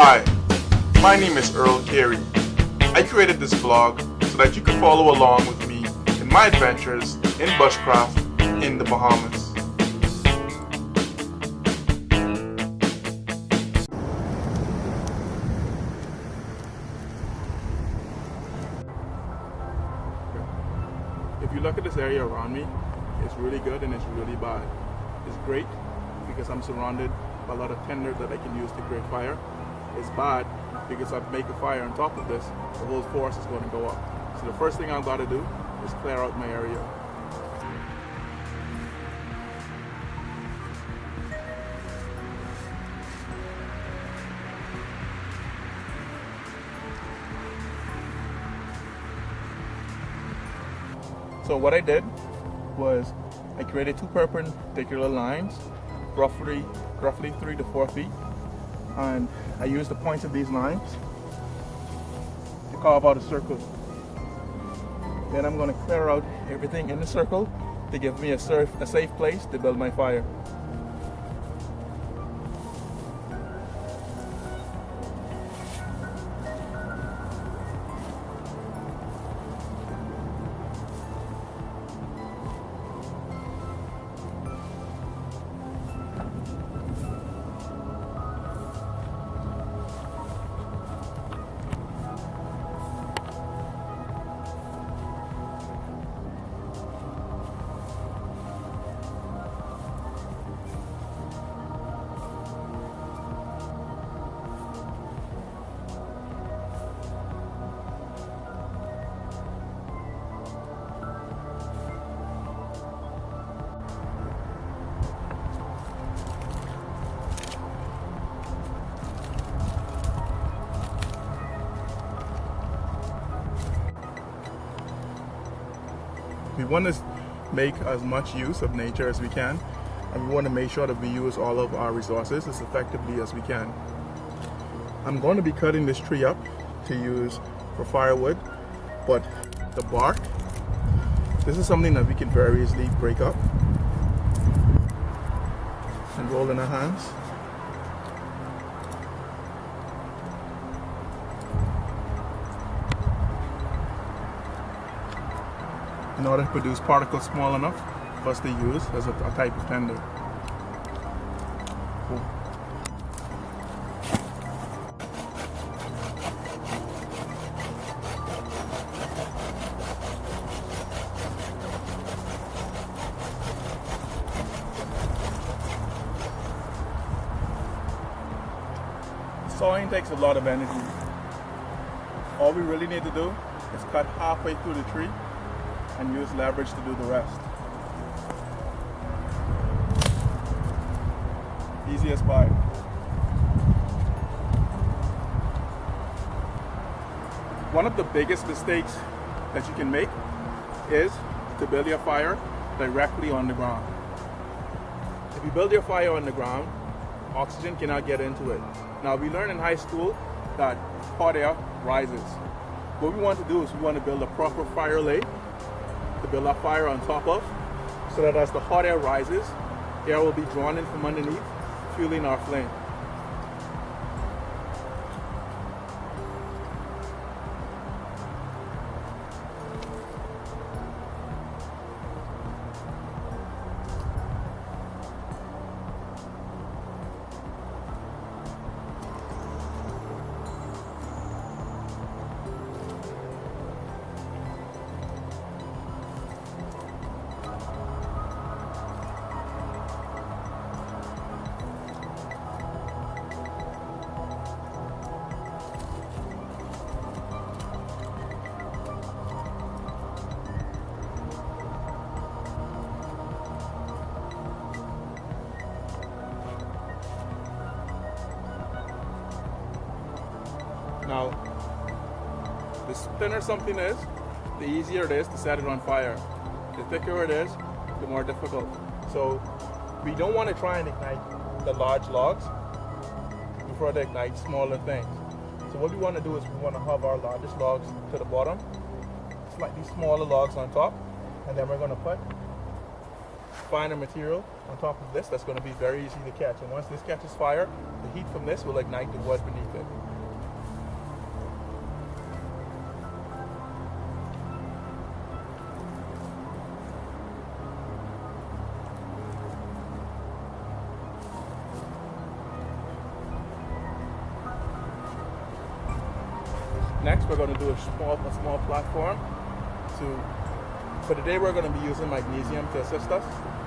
Hi, my name is Earl Carey. I created this blog so that you can follow along with me in my adventures in bushcraft in the Bahamas. If you look at this area around me, it's really good and it's really bad. It's great because I'm surrounded by a lot of tinder that I can use to create fire. It's bad because if I make a fire on top of this, the whole force is going to go up. So the first thing I've got to do is clear out my area. So what I did was I created two perpendicular lines, roughly 3 to 4 feet, and I used the points of these lines to carve out a circle. Then I'm going to clear out everything in the circle to give me a safe place to build my fire. We want to make as much use of nature as we can, and we want to make sure that we use all of our resources as effectively as we can. I'm going to be cutting this tree up to use for firewood, but the bark, this is something that we can very easily break up and roll in our hands. In order to produce particles small enough for us to use as a type of tinder. Cool. Sawing takes a lot of energy. All we really need to do is cut halfway through the tree and use leverage to do the rest. Easy as pie. One of the biggest mistakes that you can make is to build your fire directly on the ground. If you build your fire on the ground, oxygen cannot get into it. Now, we learned in high school that hot air rises. What we want to do is we want to build a proper fire lay to build our fire on top of, so that as the hot air rises, air will be drawn in from underneath, fueling our flame. Now, the thinner something is, the easier it is to set it on fire. The thicker it is, the more difficult. So we don't want to try and ignite the large logs before they ignite smaller things. So what we want to do is we want to have our largest logs to the bottom, slightly smaller logs on top, and then we're going to put finer material on top of this that's going to be very easy to catch. And once this catches fire, the heat from this will ignite the wood beneath it. Next, we're going to do a small platform. For today, we're going to be using magnesium to assist us.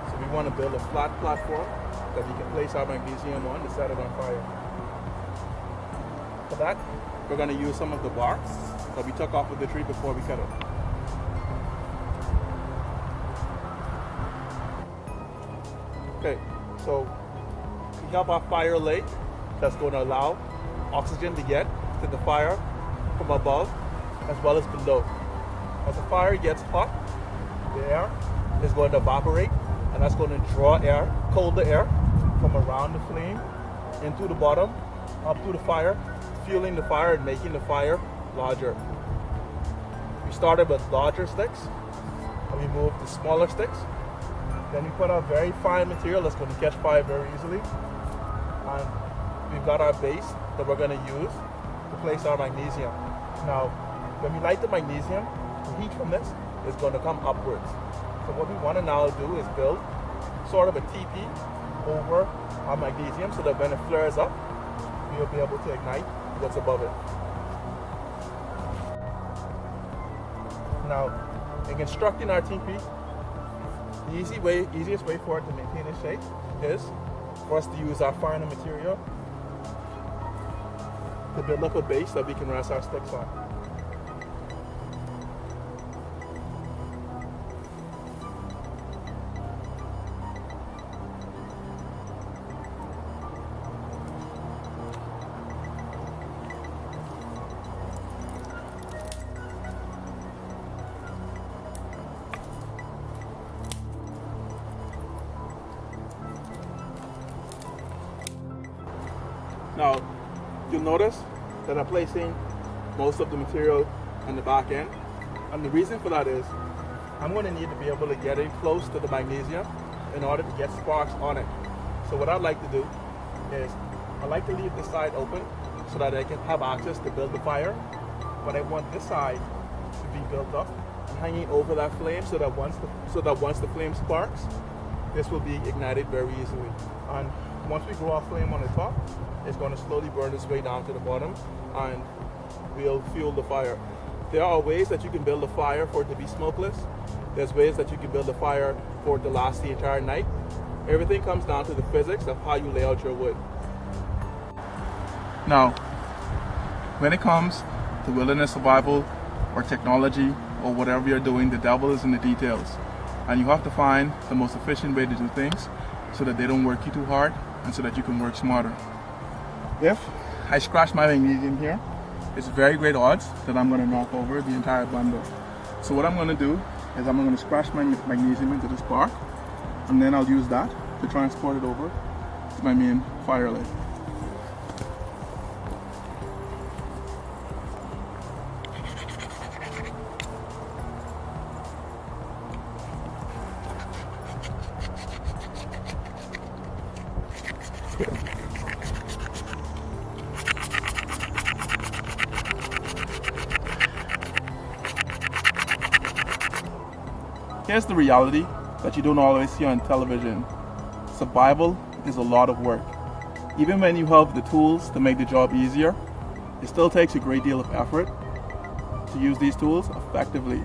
So we want to build a flat platform that we can place our magnesium on to set it on fire. For that, we're going to use some of the bark that we took off of the tree before we cut it. Okay, so we have our fire lake that's going to allow oxygen to get to the fire from above as well as below. As the fire gets hot, the air is going to evaporate, and that's going to draw air, colder air, from around the flame into the bottom, up to the fire, fueling the fire and making the fire larger. We started with larger sticks, and we moved to smaller sticks. Then we put our very fine material that's going to catch fire very easily, and we've got our base that we're going to use to place our magnesium. Now, when we light the magnesium, the heat from this is going to come upwards. So what we want to now do is build sort of a teepee over our magnesium so that when it flares up, we'll be able to ignite what's above it. Now, in constructing our teepee, the easiest way for it to maintain its shape is for us to use our finer material to build up a base that we can rest our sticks on. Now, you'll notice that I'm placing most of the material on the back end. And the reason for that is I'm going to need to be able to get in close to the magnesium in order to get sparks on it. So what I'd like to do is I like to leave this side open so that I can have access to build the fire. But I want this side to be built up and hanging over that flame so that once the flame sparks, this will be ignited very easily. And once we grow our flame on the top, it's going to slowly burn its way down to the bottom and we'll fuel the fire. There are ways that you can build a fire for it to be smokeless. There's ways that you can build a fire for it to last the entire night. Everything comes down to the physics of how you lay out your wood. Now, when it comes to wilderness survival or technology or whatever you're doing, the devil is in the details. And you have to find the most efficient way to do things so that they don't work you too hard and so that you can work smarter. If I scratch my magnesium here, it's very great odds that I'm going to knock over the entire bundle. So what I'm going to do is I'm going to scratch my magnesium into this bark, and then I'll use that to transport it over to my main fire lake. Here's the reality that you don't always see on television. Survival is a lot of work. Even when you have the tools to make the job easier, it still takes a great deal of effort to use these tools effectively.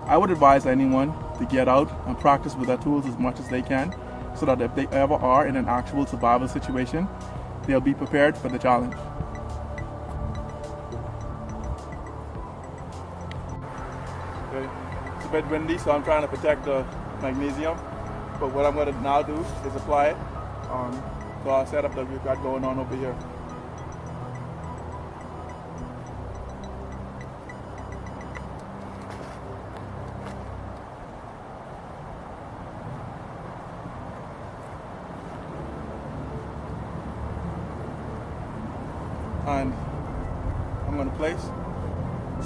I would advise anyone to get out and practice with their tools as much as they can so that if they ever are in an actual survival situation, they'll be prepared for the challenge. Okay. It's a bit windy, so I'm trying to protect the magnesium. But what I'm going to now do is apply it to our setup that we've got going on over here. And I'm going to place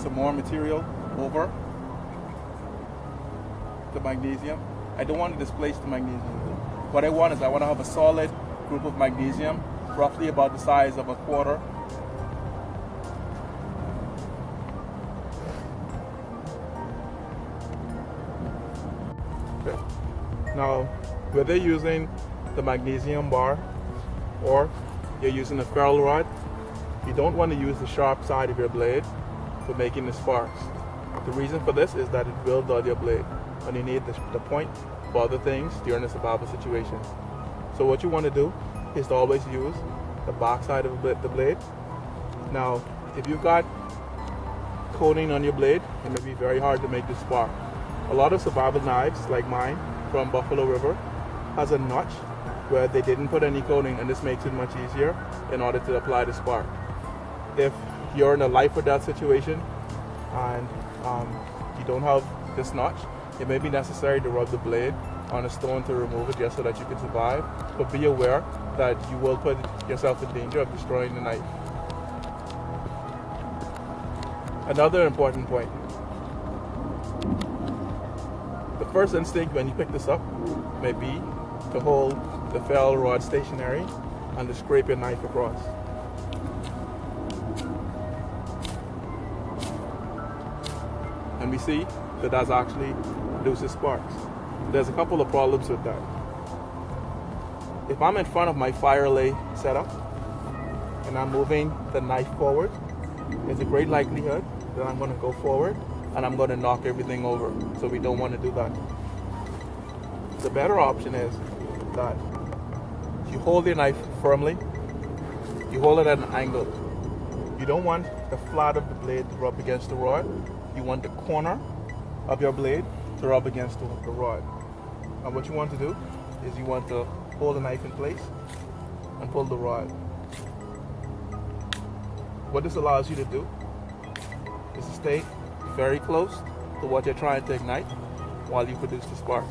some more material over the magnesium I don't want to displace the magnesium. What I want is I want to have a solid group of magnesium, roughly about the size of a quarter. Okay. Now, whether you're using the magnesium bar or you're using a ferrule rod, you don't want to use the sharp side of your blade for making the sparks. The reason for this is that it will dull your blade, and you need the point for other things during a survival situation. So what you want to do is to always use the back side of the blade. Now, if you've got coating on your blade, it may be very hard to make the spark. A lot of survival knives, like mine from Buffalo River, has a notch where they didn't put any coating, and this makes it much easier in order to apply the spark. If you're in a life or death situation and you don't have this notch, it may be necessary to rub the blade on a stone to remove it just so that you can survive, but be aware that you will put yourself in danger of destroying the knife. Another important point: the first instinct when you pick this up may be to hold the ferrule rod stationary and to scrape your knife across. And we see that that actually produces sparks. There's a couple of problems with that. If I'm in front of my fire lay setup and I'm moving the knife forward, there's a great likelihood that I'm going to go forward and I'm going to knock everything over. So we don't want to do that. The better option is that you hold your knife firmly, you hold it at an angle. You don't want the flat of the blade to rub against the rod. You want the corner of your blade to rub against the rod. And what you want to do is you want to hold the knife in place and pull the rod. What this allows you to do is to stay very close to what you're trying to ignite while you produce the spark.